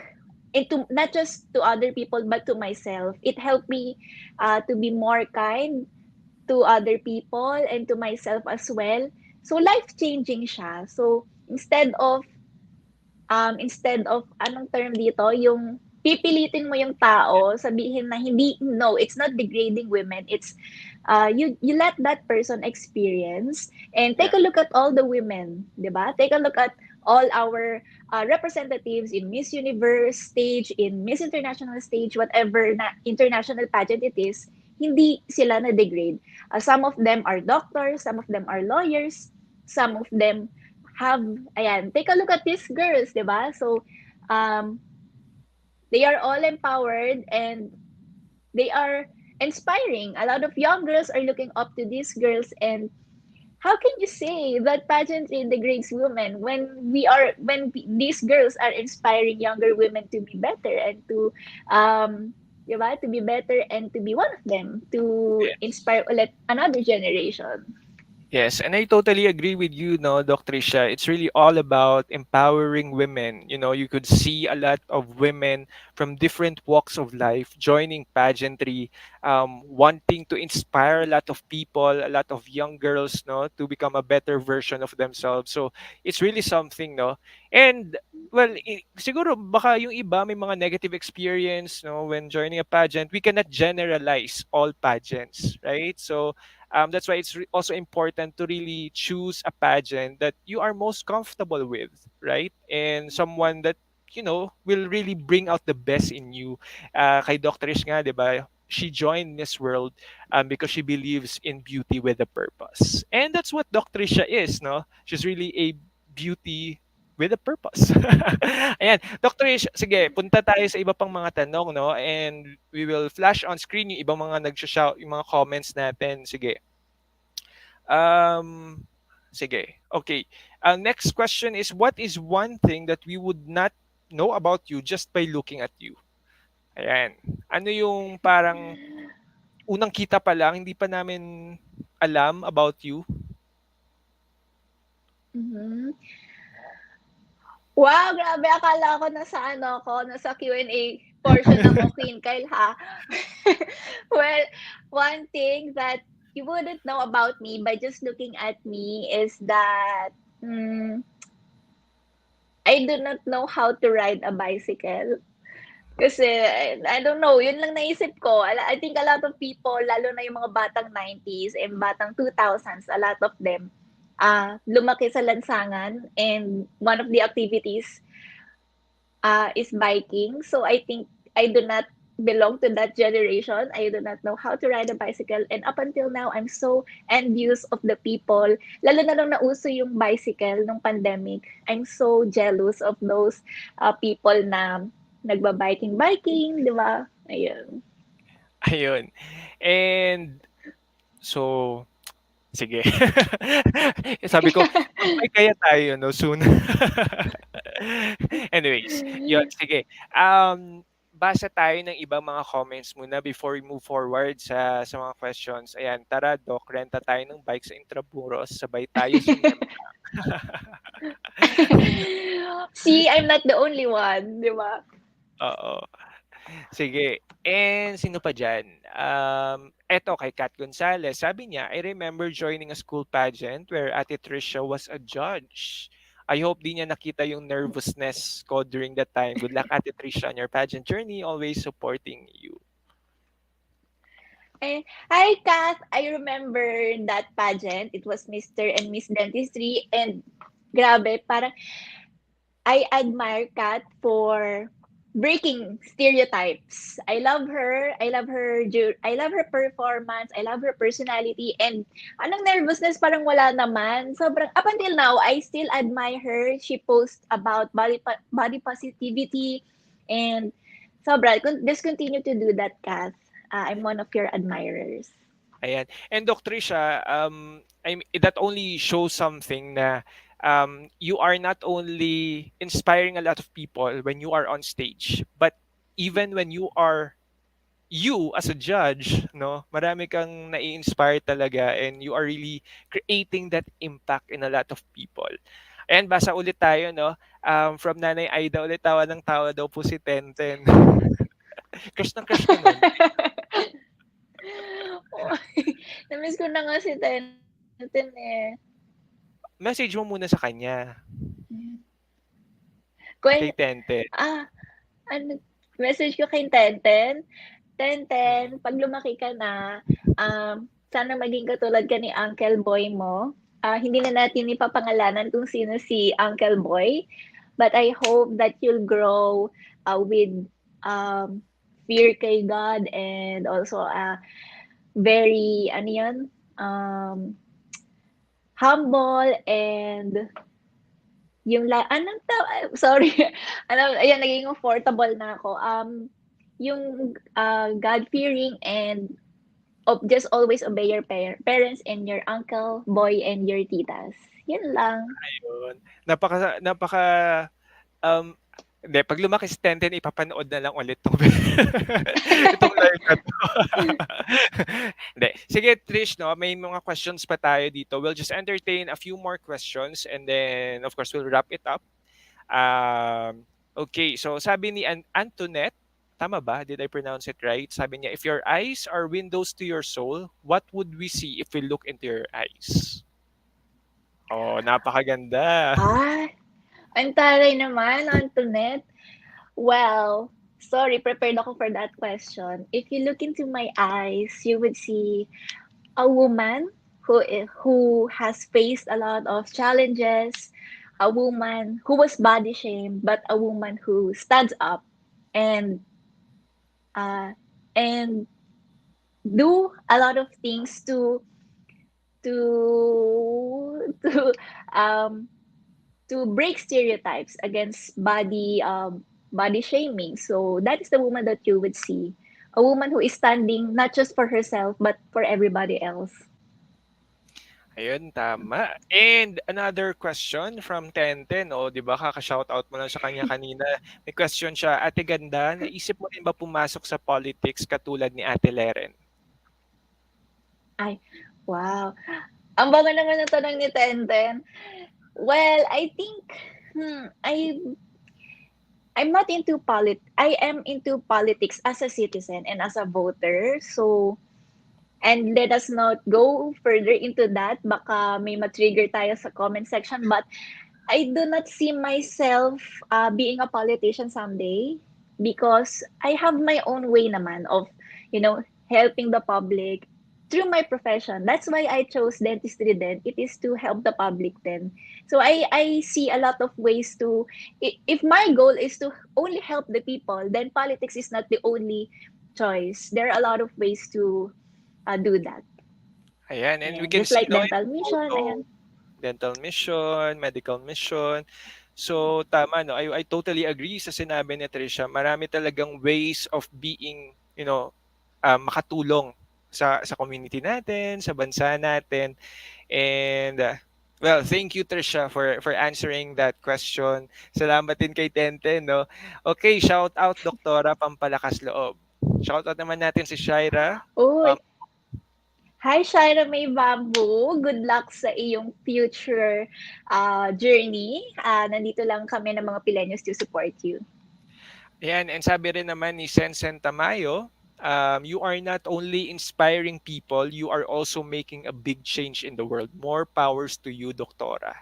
into not just to other people but to myself. It helped me to be more kind to other people and to myself as well. So life changing siya. So instead of anong term dito, yung pipilitin mo yung tao, sabihin na hindi, no, it's not degrading women. It's you let that person experience and take Yeah. a look at all the women, 'di ba? Take a look at all our representatives in Miss Universe stage, in Miss International stage, whatever na international pageant it is, hindi sila na degrade. Some of them are doctors, some of them are lawyers, some of them have, ayan, take a look at these girls, di ba? So, um, they are all empowered and they are inspiring. A lot of young girls are looking up to these girls, and how can you say that pageantry degrades women these girls are inspiring younger women to be better and to di ba, to be better and to be one of them to inspire ulit another generation. Yes, and I totally agree with you, no, Dr. Trisha. It's really all about empowering women. You know, you could see a lot of women from different walks of life joining pageantry, wanting to inspire a lot of people, a lot of young girls, no, to become a better version of themselves. So it's really something, no. And well, siguro baka yung iba may mga negative experience, no, when joining a pageant. We cannot generalize all pageants, right? So that's why it's also important to really choose a pageant that you are most comfortable with, right? And someone that, you know, will really bring out the best in you. Kay Dr. Ish nga, di ba? She joined Miss World because she believes in beauty with a purpose. And that's what Dr. Isha is, no? She's really a beauty with a purpose. Ayan, Dr. Ish, sige, punta tayo sa iba pang mga tanong, no? And we will flash on screen yung ibang mga nag-shout, yung mga comments natin. Sige. Um, Sige. Okay. Next question is, what is one thing that we would not know about you just by looking at you? Ayan. Ano yung parang unang kita pa lang, hindi pa namin alam about you? Mhm. Wow, grabe. Akala ko nasa ano ko, nasa Q&A portion ako, Queen Kyle, ha? Well, one thing that you wouldn't know about me by just looking at me is that mm, I do not know how to ride a bicycle. Kasi, I don't know, yun lang naisip ko. I think a lot of people, lalo na yung mga batang 90s and batang 2000s, a lot of them, lumaki sa lansangan and one of the activities is biking. So I think I do not belong to that generation. I do not know how to ride a bicycle. And up until now, I'm so envious of the people. Lalo na nung nauso yung bicycle nung pandemic. I'm so jealous of those people na nagba-biking, di ba? Ayun. Ayun. And so, sige. Sabi ko, mag-bike kaya tayo, no, soon. Anyways, yun, sige. basa tayo ng ibang mga comments muna before we move forward sa mga questions. Ayan, tara Doc, renta tayo ng bike sa Intramuros, sabay tayo sumempa. See, I'm not the only one, di ba? Oo. Sige. And sino pa dyan? Eto kay Kat Gonzalez. Sabi niya, I remember joining a school pageant where Ate Trisha was a judge. I hope di niya nakita yung nervousness ko during that time. Good luck, Ate Trisha, on your pageant journey. Always supporting you. Eh, hi, Kath. I remember that pageant. It was Mr. and Miss Dentistry. And grabe, parang I admire Kat for breaking stereotypes. I love her. I love her performance. I love her personality. And anong nervousness parang wala naman. Sobrang up until now, I still admire her. She posts about body positivity and just continue to do that, Kath. I'm one of your admirers. Ayan. And Doc Trisha, that only shows something na you are not only inspiring a lot of people when you are on stage, but even when you as a judge, no, marami kang nai-inspire talaga and you are really creating that impact in a lot of people. Ayan, basa ulit tayo, no? From Nanay Aida ulit, tawa daw po si Tenten. Crush na crush ko nun. Oy, na-miss ko na nga si Tenten eh. Message mo muna sa kanya, Kwen kay Tenten. ano, message ko kay Tenten, Mm. Tenten, 'pag lumaki ka na, sana maging katulad ka ni Uncle Boy mo. Hindi na natin ipapangalanan kung sino si Uncle Boy, but I hope that you'll grow, with, um, fear kay God and also, very ano 'yun, um, humble and yung anong sorry, ano, ayan naging comfortable na ako. Yung, God-fearing and just always obey your parents and your uncle, boy, and your titas. Yun lang. Ayun. Napaka um hindi, 'pag lumaki si Tenten ipapanood na lang ulit 'tong itong live na 'to. Hindi. Sige Trish 'no, may mga questions pa tayo dito. We'll just entertain a few more questions and then of course we'll wrap it up. Okay, so sabi ni Antoinette, tama ba? Did I pronounce it right? Sabi niya, if your eyes are windows to your soul, what would we see if we look into your eyes? Oh, napakaganda. Ah, ang taray naman, Antoinette. Well, sorry, prepared ako for that question. If you look into my eyes, you would see a woman who has faced a lot of challenges, a woman who was body shamed, but a woman who stands up and uh, and do a lot of things to um to break stereotypes against body shaming. So that is the woman that you would see, a woman who is standing not just for herself but for everybody else. Ayun, tama. And another question from Tenten, oh, 'di ba kaka-shoutout mo lang sa kanya kanina. May question siya, Ate Ganda, naisip mo rin ba pumasok sa politics katulad ni Ate Leren? Ay, wow. Ang bago naman ng tanong ni Tenten. Well, I think I'm not into I am into politics as a citizen and as a voter. So, and let us not go further into that. Baka may matrigger tayo sa comment section. But I do not see myself being a politician someday because I have my own way naman of, helping the public through my profession. That's why I chose dentistry then. It is to help the public then. So I see a lot of ways to, if my goal is to only help the people, then politics is not the only choice. There are a lot of ways to do that. Ayan, and we Ayan. can Just see like no in dental the mission. photo, Ayan. dental mission, medical mission. So tama no, I totally agree sa sinabi ni Trisha. Marami talagang ways of being, makatulong sa community natin, sa bansa natin. And Well, thank you Trisha for answering that question. Salamat din kay Tente, no. Okay, shout out Doktora Pampalakas Loob. Shout out naman natin si Shaira. Uy, Um, hi Shaira May Bamboo. Good luck sa iyong future journey. Nandito lang kami ng mga Pilenyos to support you. Ayan, and sabi rin naman ni Sensen Tamayo, you are not only inspiring people, you are also making a big change in the world. More powers to you, Doktora.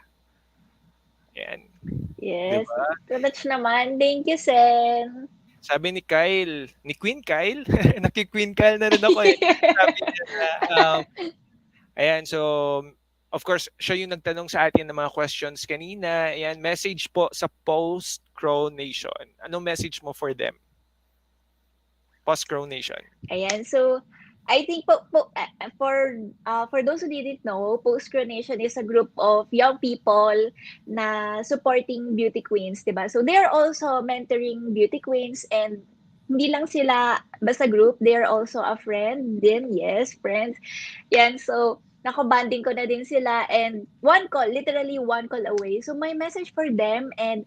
Ayan, di Yes. ba? Congrats naman. Thank you, Sen. Sabi ni Kyle, ni Queen Kyle, naki-Queen Kyle na rin ako eh. Sabi niya na, ayan, so, of course, siya yung nagtanong sa atin ng mga questions kanina. Ayan, message po sa Post-Crow Nation. Anong message mo for them? Post-Crow Nation. Ayan. So, I think for those who didn't know, Post Coronation is a group of young people na supporting beauty queens, 'di ba? So they are also mentoring beauty queens, and hindi lang sila basta group, they are also a friend din. Yes, friends. Yan, so nakabanding ko na din sila, and one call, literally one call away. So my message for them, and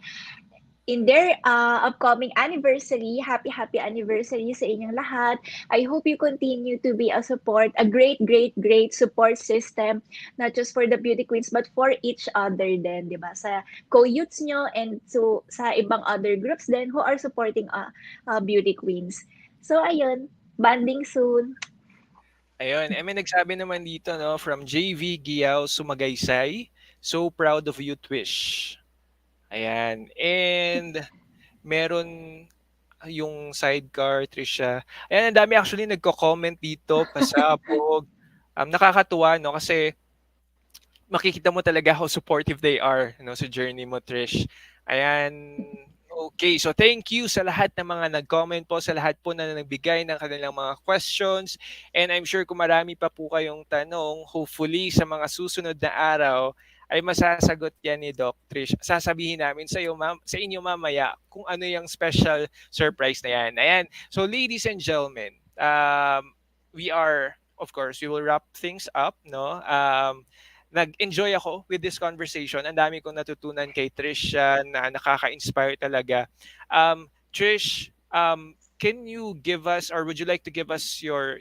in their upcoming anniversary, happy anniversary sa inyong lahat. I hope you continue to be a support, a great support system, not just for the beauty queens, but for each other din, di ba? Sa co-youths nyo, and so sa ibang other groups din who are supporting beauty queens. So, ayun, banding soon. Ayun, may nagsabi naman dito, no, from JV Giao Sumagaysay. So proud of you, Twish. Ayan. And meron yung sidecar, Trisha. Ayan, ang dami actually nagko-comment dito, pasabog. Nakakatuwa, no? Kasi makikita mo talaga how supportive they are, no, sa journey mo, Trish. Ayan. Okay, so thank you sa lahat ng mga nag-comment po, sa lahat po na nagbigay ng kanilang mga questions. And I'm sure kung marami pa po kayong tanong, hopefully sa mga susunod na araw, ay masasagot yan ni Doc Trish. Sasabihin namin sa, iyo, sa inyo mamaya kung ano yung special surprise na yan. Ayan. So ladies and gentlemen, we are, of course, we will wrap things up, no? Nag-enjoy ako with this conversation. Ang dami kong natutunan kay Trish na nakaka-inspire talaga. Trish, can you give us or would you like to give us your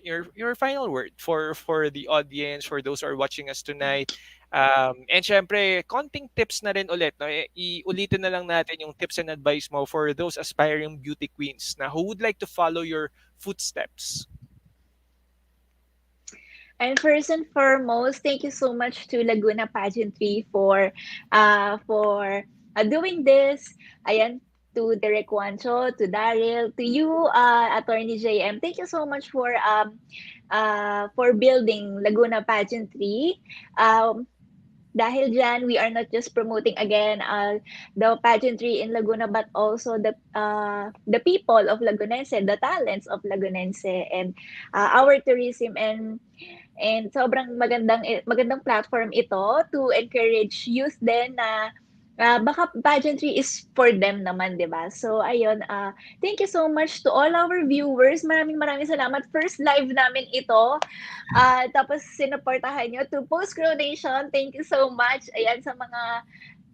final word for the audience, for those who are watching us tonight? And syempre, konting tips na rin ulit. No? Iulitin na lang natin yung tips and advice mo for those aspiring beauty queens na who would like to follow your footsteps. And first and foremost, thank you so much to Laguna Pageantry for doing this. Ayan, to Derek Wancho, to Daryl, to you, Attorney JM. Thank you so much for building Laguna Pageantry. Dahil dyan, we are not just promoting again the pageantry in Laguna, but also the people of Lagunense, the talents of Lagunense, and our tourism, and sobrang magandang platform ito to encourage youth din na baka pageantry is for them naman, 'di ba? So ayun, thank you so much to all our viewers. Maraming salamat. First live namin ito. Tapos sinuportahan nyo to Post Coronation. Thank you so much. Ayan sa mga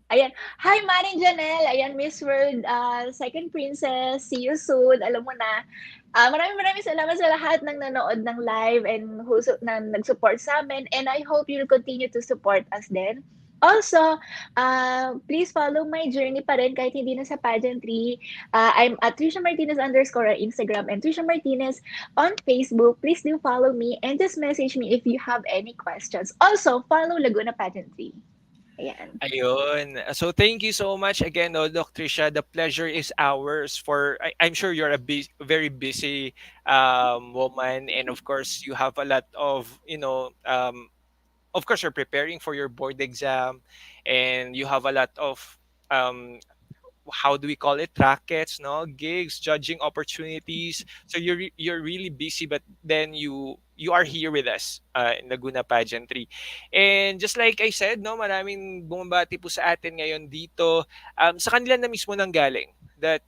Ayan. Hi, Maring Janelle. Ayan, Miss World, Second Princess. See you soon. Alam mo na. Maraming salamat sa lahat ng nanood ng live and who na nag-support sa amin. And I hope you'll continue to support us then. Also, please follow my journey pa rin kahit hindi na sa pageantry. I'm at Trisha Martinez underscore on Instagram and Trisha Martinez on Facebook. Please do follow me and just message me if you have any questions. Also, follow Laguna Pageantry. Ayan. Ayun. So thank you so much again, no, Doc Trisha. The pleasure is ours. I'm sure you're a very busy woman, and of course you have a lot of of course you're preparing for your board exam, and you have a lot of um, how do we call it, rackets, no, gigs, judging opportunities. So you're really busy, but then you are here with us in Laguna Pageantry. And just like I said, no, maraming bumabati po sa atin ngayon dito. Sa kanila na mismo nang galing that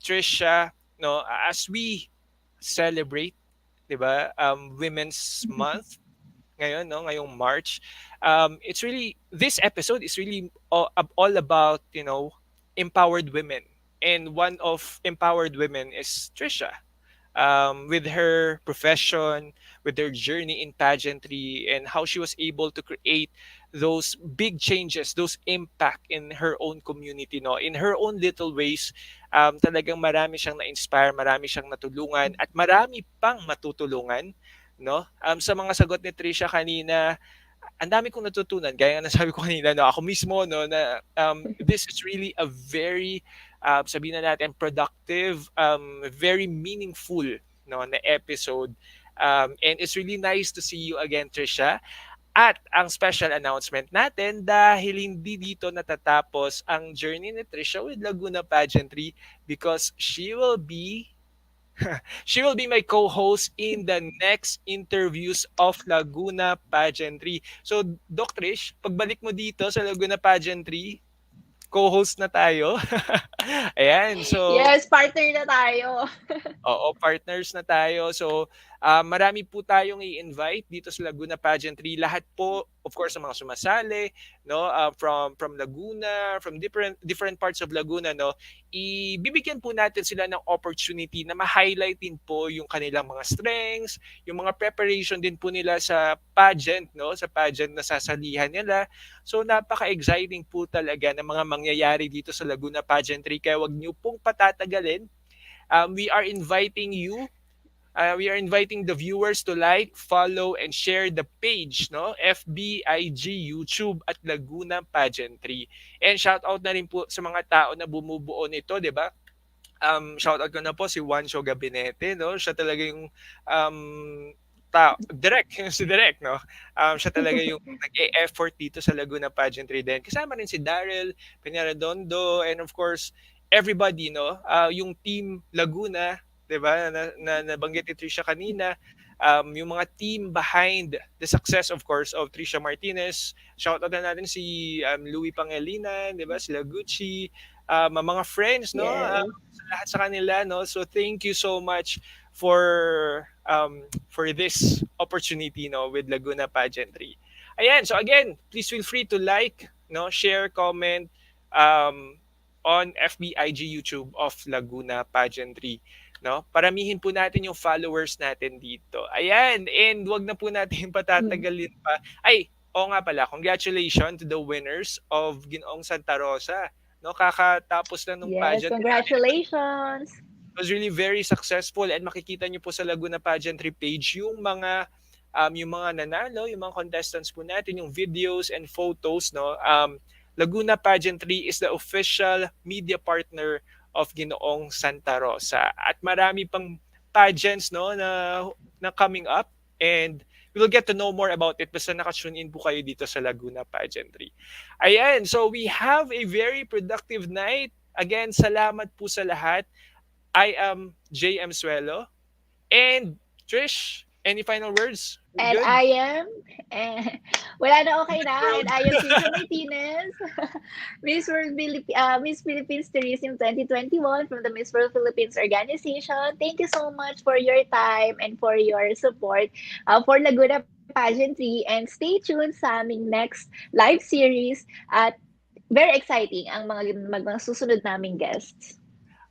Trisha, no, as we celebrate, 'di ba, Women's Month ngayon, no, ngayong March. It's really this episode is really all about, empowered women, and one of empowered women is Trisha, with her profession, with her journey in pageantry, and how she was able to create those big changes, those impact in her own community, no, in her own little ways. Talagang marami siyang na-inspire, marami siyang natulungan, at marami pang matutulungan, no. Sa mga sagot ni Trisha kanina, ang dami kong natutunan. Gaya nga ng sabi ko kanina, no, ako mismo, no, na this is really a very, sabihin na natin, productive, very meaningful, no, na episode. And it's really nice to see you again, Trisha. At ang special announcement natin, dahil hindi dito natatapos ang journey ni Trisha with Laguna Pageantry, because she will be my co-host in the next interviews of Laguna Pageantry. So, Doc Trish, pagbalik mo dito sa Laguna Pageantry, co-host na tayo. Ayan, so Yes, partner na tayo. oo, partners na tayo. So, marami po tayong i-invite dito sa Laguna Pageantry. Lahat po, of course, ng mga sumasali, no, from Laguna, from different parts of Laguna, no, ibibigyan po natin sila ng opportunity na ma-highlight din po yung kanilang mga strengths, yung mga preparation din po nila sa pageant, no, sa pageant na sasalihan nila. So, napaka-exciting po talaga ng mga mangyayari dito sa Laguna Pageantry. Kaya wag niyo pong patatagalin. We are inviting you, we are inviting the viewers to like, follow, and share the page, no? FBIG YouTube at Laguna Pageantry. And shout out na rin po sa mga tao na bumubuo nito, 'di ba? Shout out ko na po si Juancho Gabinete, no? Siya talaga yung direct, si direct, no? Siya talaga yung nag-e-effort dito sa Laguna Pageantry din. Kasama rin si Daryl Peñaradondo, and of course, everybody, no? Yung team Laguna, 'di ba? Na nabanggit ni Trisha kanina, yung mga team behind the success, of course, of Trisha Martinez. Shout out na natin si Louis Pangelinan, 'di ba? Sila Gucci, ang mga friends, no? Yes. Sa lahat sa kanila, no? So thank you so much for this opportunity, no, with Laguna Pageantry. Ayan, so again, please feel free to like, no, share, comment, um, on FBIG YouTube of Laguna Pageantry. No? Paramihin po natin yung followers natin dito. Ayan, and wag na po natin Mm. patatagalin pa. Ay, oo nga pala, congratulations to the winners of Ginoong Santa Rosa. No, kakatapos lang ng Yes, pageant nila. congratulations. Was really very successful, and makikita niyo po sa Laguna Pageantry page yung mga nanalo, yung mga contestants po natin, yung videos and photos, no. Laguna Pageantry is the official media partner of Ginoong Santa Rosa, at marami pang pageants, no, na coming up, and we will get to know more about it basta naka-tune in po kayo dito sa Laguna Pageantry. Ayan, so we have a very productive night. Again, salamat po sa lahat. I am JM Suelo. And Trish, any final words? We're And good? I am, eh, wala na, okay Miss na. World. And I am Trisha Martinez, Miss Philippines Tourism 2021 from the Miss World Philippines organization. Thank you so much for your time and for your support for Laguna Pageantry. And stay tuned sa aming next live series. At very exciting ang mga susunod naming guests.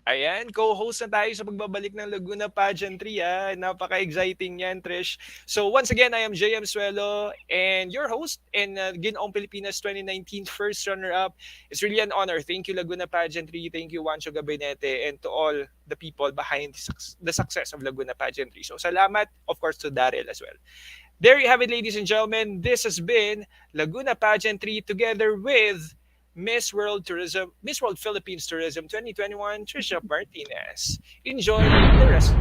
Ayan, co-host na tayo sa pagbabalik ng Laguna Pageantry. Ah. Napaka-exciting yan, Trish. So once again, I am JM Suelo and your host in Ginoong Pilipinas 2019 first runner-up. It's really an honor. Thank you, Laguna Pageantry. Thank you, Juancho Gabinete, and to all the people behind the success of Laguna Pageantry. So salamat, of course, to Daryl as well. There you have it, ladies and gentlemen. This has been Laguna Pageantry together with Miss World Philippines Tourism 2021, Trisha Martinez. Enjoy the rest